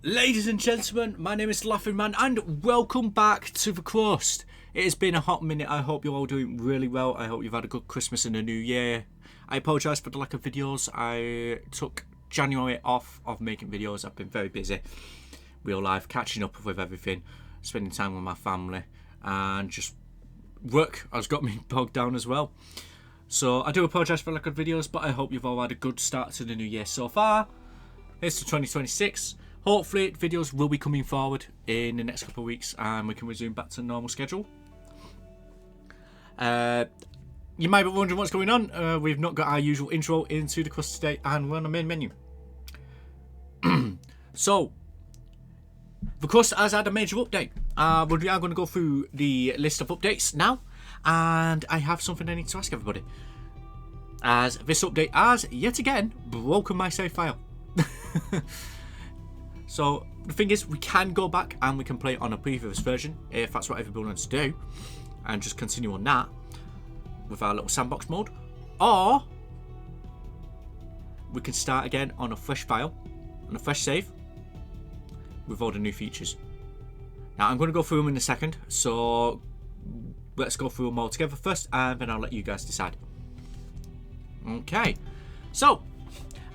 Ladies and gentlemen, my name is Laughing Man and welcome back to the Crust. It has been a hot minute. I hope you're all doing really well. I hope you've had a good Christmas and a new year. I apologise for the lack of videos. I took January off of making videos. I've been very busy. Real life, catching up with everything, spending time with my family, and just work has got me bogged down as well. So I do apologise for the lack of videos, but I hope you've all had a good start to the new year so far. It's to 2026. Hopefully videos will be coming forward in the next couple of weeks and we can resume back to normal schedule. You might be wondering what's going on. We've not got our usual intro into the Crust today and we're on the main menu. So, the Crust has had a major update. We are going to go through the list of updates now, and I have something I need to ask everybody. As this update has, yet again, broken my save file. So the thing is, we can go back and we can play it on a previous version if that's what everybody wants to do, and just continue on that with our little sandbox mode, or we can start again on a fresh file, on a fresh save with all the new features. Now I'm going to go through them in a second, so let's go through them all together first and then I'll let you guys decide. Okay, so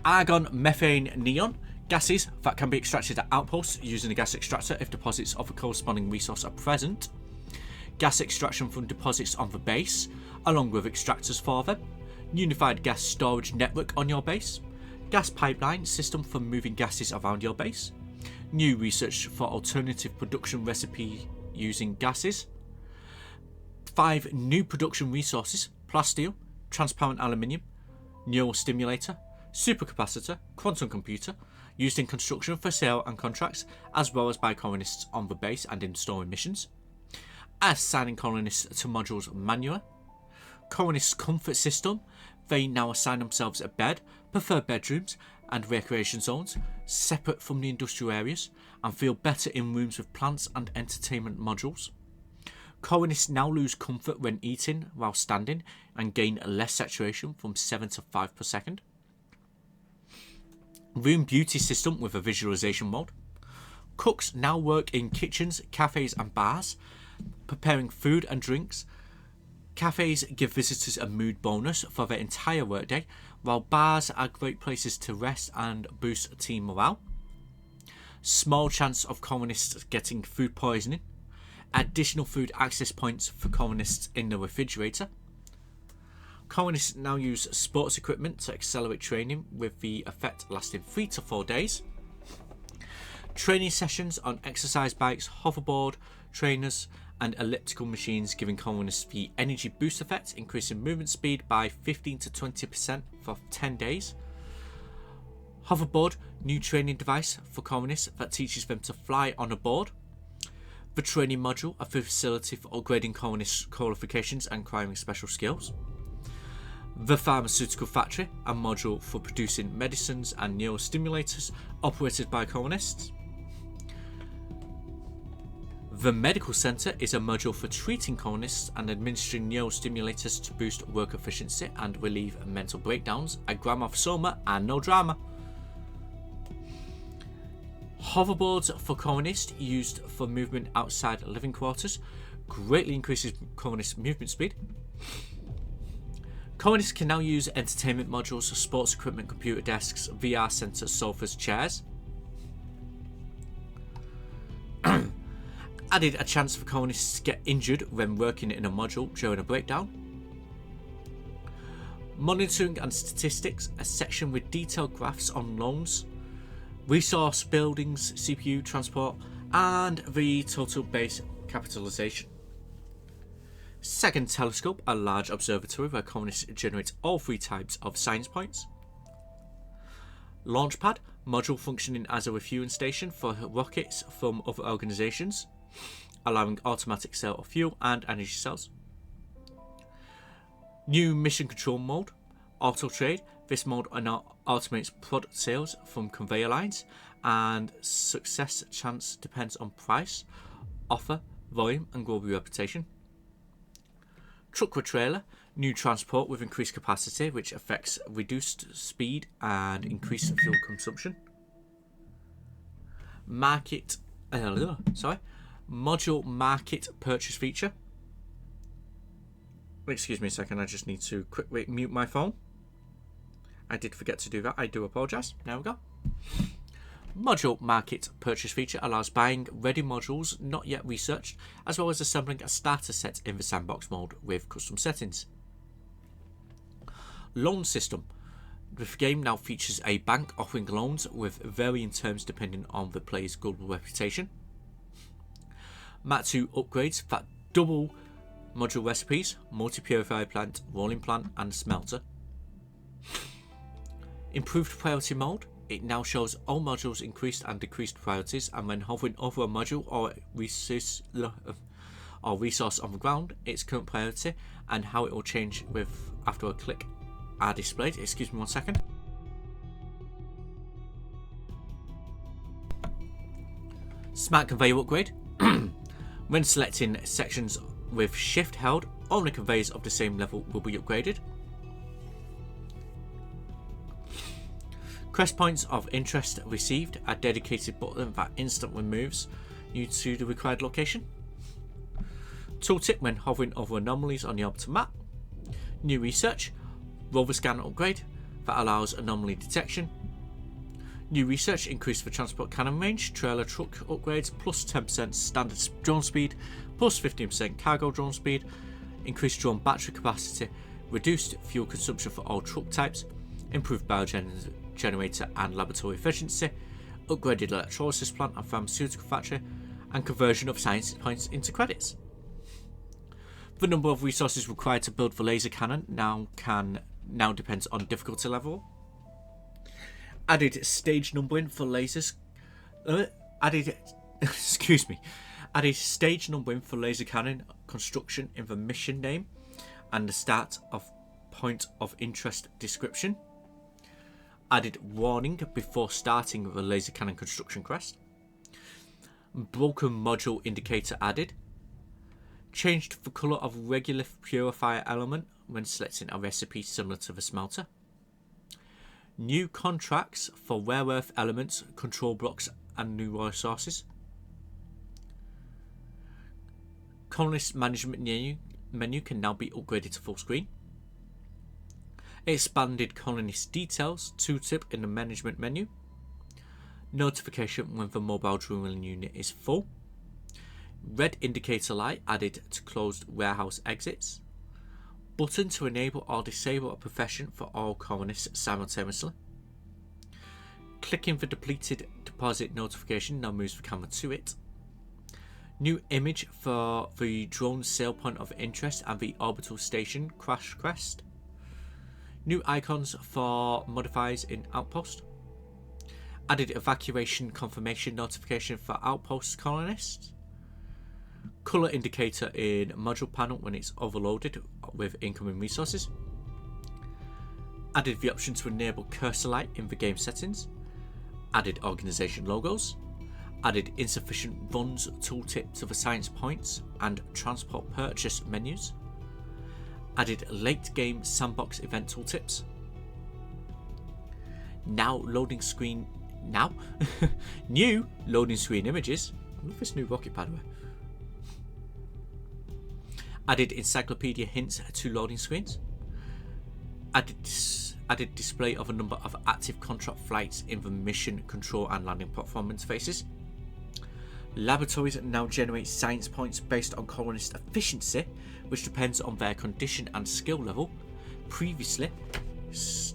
argon, methane, neon. Gases that can be extracted at outposts using a gas extractor if deposits of a corresponding resource are present. Gas extraction from deposits on the base, along with extractors for them. Unified gas storage network on your base. Gas pipeline system for moving gases around your base. New research for alternative production recipe using gases. 5 new production resources: plasteel, transparent aluminium, neural stimulator, supercapacitor, quantum computer, used in construction for sale and contracts, as well as by colonists on the base and in storing missions. Assigning colonists to modules manually. Colonists' comfort system. They now assign themselves a bed, prefer bedrooms and recreation zones, separate from the industrial areas, and feel better in rooms with plants and entertainment modules. Colonists now lose comfort when eating while standing and gain less saturation from 7 to 5 per second. Room beauty system with a visualization mode. Cooks now work in kitchens, cafes and bars, preparing food and drinks. Cafes give visitors a mood bonus for their entire workday, while bars are great places to rest and boost team morale. Small chance of colonists getting food poisoning. Additional food access points for colonists in the refrigerator. Colonists now use sports equipment to accelerate training, with the effect lasting 3 to 4 days. Training sessions on exercise bikes, hoverboard, trainers and elliptical machines giving colonists the energy boost effect, increasing movement speed by 15 to 20% for 10 days. Hoverboard, new training device for colonists that teaches them to fly on a board. The training module, a facility for upgrading colonists' qualifications and acquiring special skills. The pharmaceutical factory, a module for producing medicines and neurostimulators operated by colonists. The medical centre is a module for treating colonists and administering neurostimulators to boost work efficiency and relieve mental breakdowns. A gram of soma and no drama. Hoverboards for colonists used for movement outside living quarters, greatly increases colonists' movement speed. Colonists can now use entertainment modules, sports equipment, computer desks, VR centres, sofas, chairs. Added a chance for colonists to get injured when working in a module during a breakdown. Monitoring and statistics, a section with detailed graphs on loans, resource buildings, CPU, transport, and the total base capitalisation. Second telescope, a large observatory where colonists generate all 3 types of science points. Launchpad, module functioning as a refueling station for rockets from other organisations, allowing automatic sale of fuel and energy cells. New mission control mode, auto trade. This mode now automates product sales from conveyor lines, and success chance depends on price, offer, volume and global reputation. Truck with trailer, new transport with increased capacity, which affects reduced speed and increased fuel consumption. module market purchase feature. Excuse me a second, I just need to quickly mute my phone. I did forget to do that, I do apologise. There we go. Module market purchase feature allows buying ready modules not yet researched, as well as assembling a starter set in the sandbox mode with custom settings. Loan system. The game now features a bank offering loans with varying terms depending on the player's global reputation. Mat 2 upgrades that double module recipes, multi-purifier plant, rolling plant and smelter. Improved priority mode. It now shows all modules increased and decreased priorities, and when hovering over a module or resource on the ground, its current priority and how it will change with after a click are displayed. Excuse me one second. Smart conveyor upgrade. When selecting sections with shift held, only conveyors of the same level will be upgraded. Crest points of interest received, a dedicated button that instantly moves you to the required location. Tooltip when hovering over anomalies on the orbital map. New research. Rover scan upgrade that allows anomaly detection. New research increased the transport cannon range. Trailer truck upgrades plus 10% standard drone speed, plus 15% cargo drone speed. Increased drone battery capacity. Reduced fuel consumption for all truck types. Improved generator and laboratory efficiency. Upgraded electrolysis plant and pharmaceutical factory. And conversion of science points into credits. The number of resources required to build the laser cannon now depends on difficulty level. Added stage numbering for lasers. Added stage numbering for laser cannon construction in the mission name and the start of point of interest description. Added warning before starting the laser cannon construction crest. Broken module indicator added. Changed the colour of regular purifier element when selecting a recipe similar to the smelter. New contracts for rare earth elements, control blocks and new resources. Colonist management menu can now be upgraded to full screen. Expanded colonist details tooltip in the management menu. Notification when the mobile drilling unit is full. Red indicator light added to closed warehouse exits. Button to enable or disable a profession for all colonists simultaneously. Clicking the depleted deposit notification now moves the camera to it. New image for the drone sale point of interest and the orbital station crash crest. New icons for modifiers in outpost. Added evacuation confirmation notification for outpost colonists. Colour indicator in module panel when it's overloaded with incoming resources. Added the option to enable cursor light in the game settings. Added organisation logos. Added insufficient runs tooltip to the science points and transport purchase menus. Added late game sandbox event tooltips. New loading screen images. I love this new rocket, by the way. Added encyclopedia hints to loading screens. Added display of a number of active contract flights in the mission control and landing platform interfaces. Laboratories now generate science points based on colonist efficiency, which depends on their condition and skill level. Previously,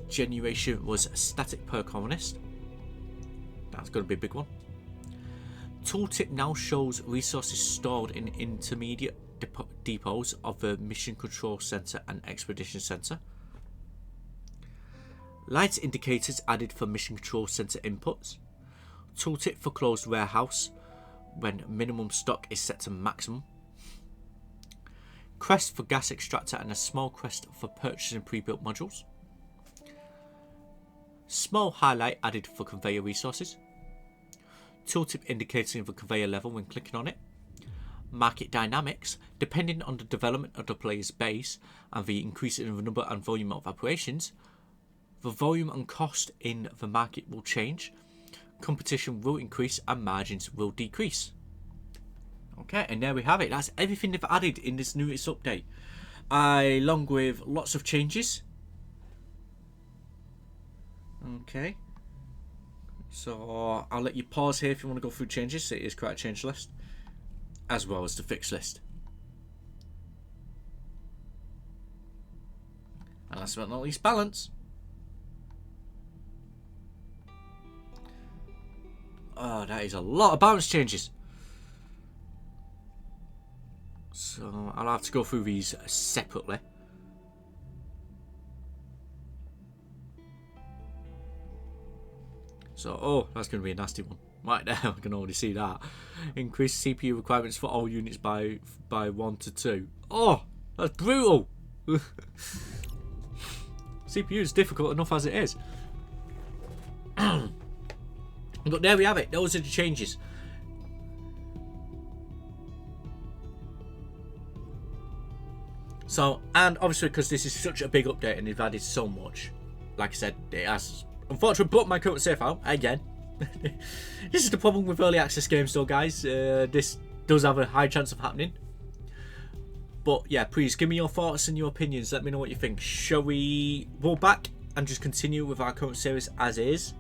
generation was static per colonist. That's going to be a big one. Tooltip now shows resources stored in intermediate depots of the Mission Control Center and Expedition Center. Light indicators added for Mission Control Center inputs. Tooltip for closed warehouse when minimum stock is set to maximum. Crest for gas extractor and a small crest for purchasing pre-built modules. Small highlight added for conveyor resources. Tooltip indicating the conveyor level when clicking on it. Market dynamics, depending on the development of the player's base and the increase in the number and volume of operations, the volume and cost in the market will change. competition will increase and margins will decrease. Okay, and there we have it. That's everything they've added in this newest update, along with lots of changes. Okay, so I'll let you pause here if you want to go through changes. It is quite a change list, as well as the fixed list. And last but not least, balance. Oh, that is a lot of balance changes. So I'll have to go through these separately. So, oh, that's going to be a nasty one. Right there, I can already see that. Increase CPU requirements for all units by 1 to 2. Oh, that's brutal. CPU is difficult enough as it is. But there we have it. Those are the changes. So, and obviously because this is such a big update and they've added so much, like I said, it has unfortunately put my current save out again. This is the problem with early access games though, guys. This does have a high chance of happening. But yeah, please give me your thoughts and your opinions. Let me know what you think. Shall we roll back and just continue with our current series as is?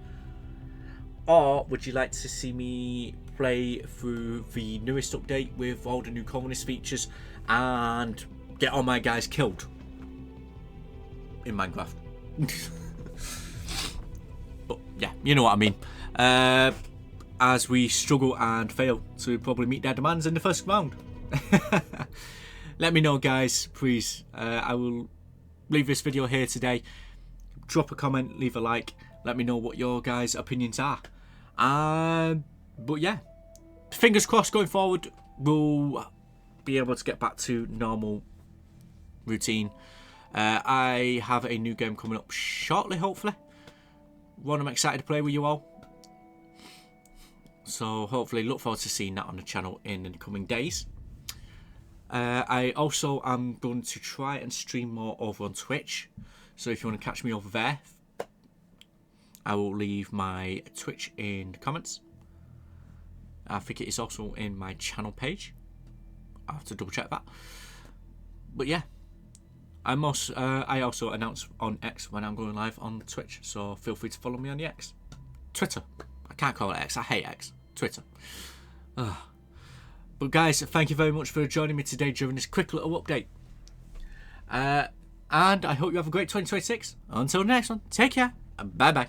Or would you like to see me play through the newest update with all the new colonist features and get all my guys killed in Minecraft? But yeah, you know what I mean. As we struggle and fail to probably meet their demands in the first round. Let me know, guys, please. I will leave this video here today. Drop a comment, leave a like. Let me know what your guys' opinions are. But yeah, fingers crossed going forward, we'll be able to get back to normal routine. I have a new game coming up shortly, hopefully. One I'm excited to play with you all. So hopefully look forward to seeing that on the channel in the coming days. I also am going to try and stream more over on Twitch. So if you want to catch me over there, I will leave my Twitch in the comments. I think it is also in my channel page. I'll have to double check that. But yeah, I also announce on X when I'm going live on Twitch. So feel free to follow me on the X. Twitter. I can't call it X. I hate X. Twitter. But guys, thank you very much for joining me today during this quick little update. And I hope you have a great 2026. Until the next one, take care and bye bye.